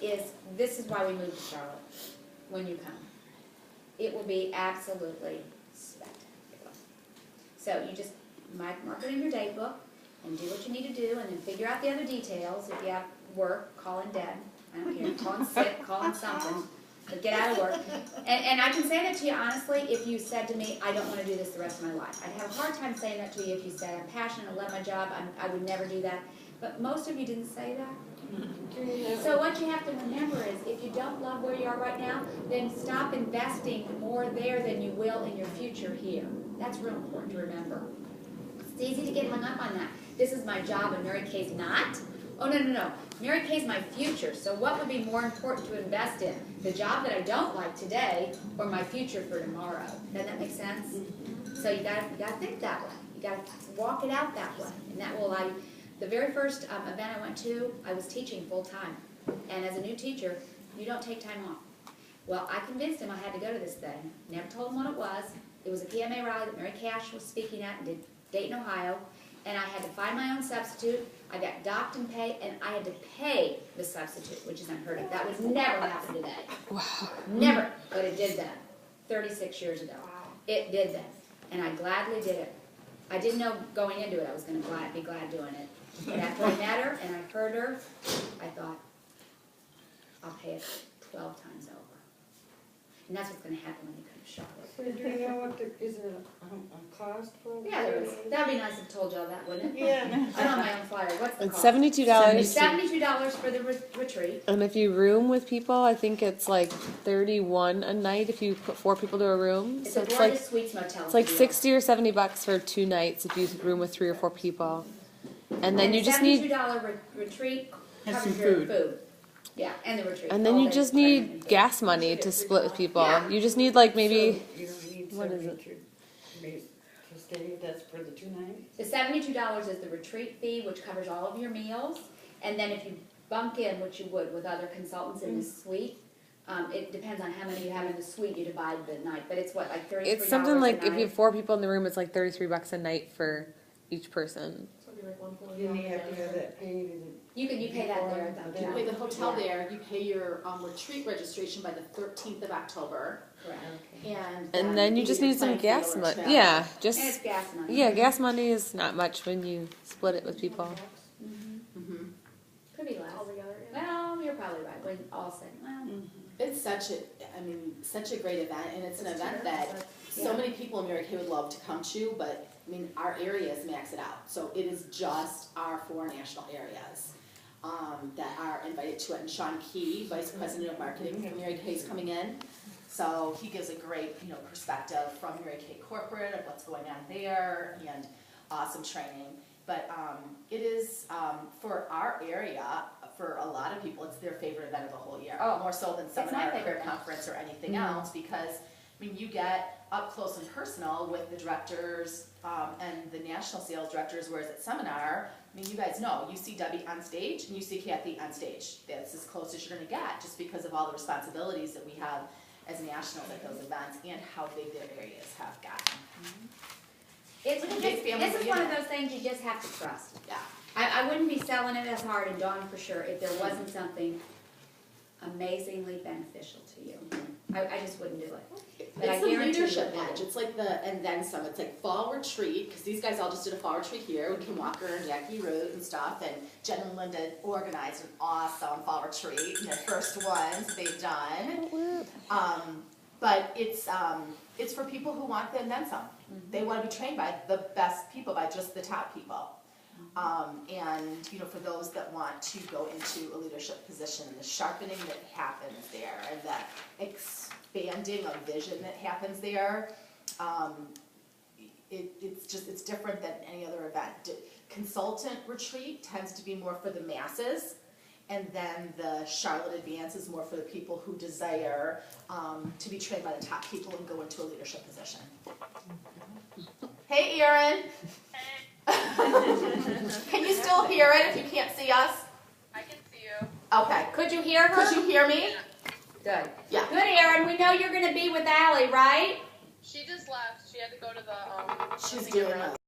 is, this is why we moved to Charlotte when you come. It will be absolutely spectacular. So you just mark it in your date book and do what you need to do, and then figure out the other details. If you have work, call in dead. I don't care. Call in sick, call in something. But get out of work. And I can say that to you honestly, if you said to me, I don't want to do this the rest of my life. I'd have a hard time saying that to you if you said, I'm passionate, I love my job, I would never do that. But most of you didn't say that. So what you have to remember is, if you don't love where you are right now, then stop investing more there than you will in your future here. That's real important to remember. It's easy to get hung up on that. This is my job and Mary Kay's not. Oh, no. Mary Kay's my future. So what would be more important to invest in? The job that I don't like today, or my future for tomorrow? Doesn't that make sense? So you gotta think that way. You gotta walk it out that way, and that will allow you. The very first event I went to, I was teaching full time, and as a new teacher, you don't take time off. Well, I convinced him I had to go to this thing. Never told him what it was. It was a PMA rally that Mary Cash was speaking at in Dayton, Ohio. And I had to find my own substitute. I got docked and paid, and I had to pay the substitute, which is unheard of. That would never happen today. Wow. Never. But it did that 36 years ago. Wow. It did that. And I gladly did it. I didn't know going into it I was going to be glad doing it. But after I met her and I heard her, I thought, I'll pay it 12 times over. And that's what's going to happen when you come to Charlotte. So do you know what is there a cost for it? Yeah, there is. That'd be nice if I told y'all that, wouldn't it? Yeah. I don't have my own flyer. What's the It's cost? $72. $72 for the retreat. And if you room with people, I think it's like $31 a night if you put 4 people to a room. It's So a it's Florida like Suites motel. it's like deal. 60 or 70 bucks for 2 nights if you room with 3 or 4 people. And then you just need $72 retreat And covers some your food. food. Yeah, and the retreat. and then all you day just training need and food. gas money to split with people. Yeah. You just need like maybe So you don't need what is it? 72 to stay, that's for the 2 nights? The $72 is the retreat fee, which covers all of your meals. And then if you bunk in, which you would with other consultants in the suite, it depends on how many you have in the suite, you divide the night. But it's what, like $33 it's something like a if you night? have 4 people in the room, it's like 33 bucks a night for each person. Then you have to have that paid. You pay that there. You pay the hotel there, you pay your retreat registration by the 13th of October, Correct. and Then you get just your need some plan gas for money. travel. Yeah, And it's just gas money. yeah, gas money is not much when you split it with people. Mhm. Could be less. Altogether, Well, you're probably right. When all said, well, It's such a great event, and it's an event that so many people in Mary Kay would love to come to, but our areas max it out. So it is just our 4 national areas that are invited to it. And Sean Key, Vice President of Marketing from Mary Kay, is coming in. So he gives a great, perspective from Mary Kay corporate of what's going on there, and awesome training. But it is, for our area, for a lot of people, it's their favorite event of the whole year. Oh, more so than it's seminar, my career favorite event. conference, or anything else, because you get up close and personal with the directors and the national sales directors, whereas at seminar, you guys know, you see Debbie on stage and you see Kathy on stage. That's as close as you're going to get, just because of all the responsibilities that we have as nationals at those events and how big their areas have gotten. it's Like a just, big family this is one of reunion. those things you just have to trust. Yeah. I wouldn't be selling it as hard, and Dawn for sure, if there wasn't something amazingly beneficial to you. I just wouldn't do it. But I It's the guarantee you leadership it will. edge. It's like and then some. It's like fall retreat, because these guys all just did a fall retreat here with Kim Walker and Jackie Root and stuff. And Jen and Linda organized an awesome fall retreat, the first ones they've done. But it's for people who want the and then some. They want to be trained by the best people, by just the top people. And for those that want to go into a leadership position, the sharpening that happens there, and the expanding of vision that happens there, it's different than any other event. Consultant retreat tends to be more for the masses, and then the Charlotte Advance is more for the people who desire to be trained by the top people and go into a leadership position. Hey, Erin. Can you still hear it if you can't see us? I can see you. Okay. Could you hear her? Could you hear me? Good. Yeah. Good, Erin. We know you're going to be with Allie, right? She just left. She had to go to the She's doing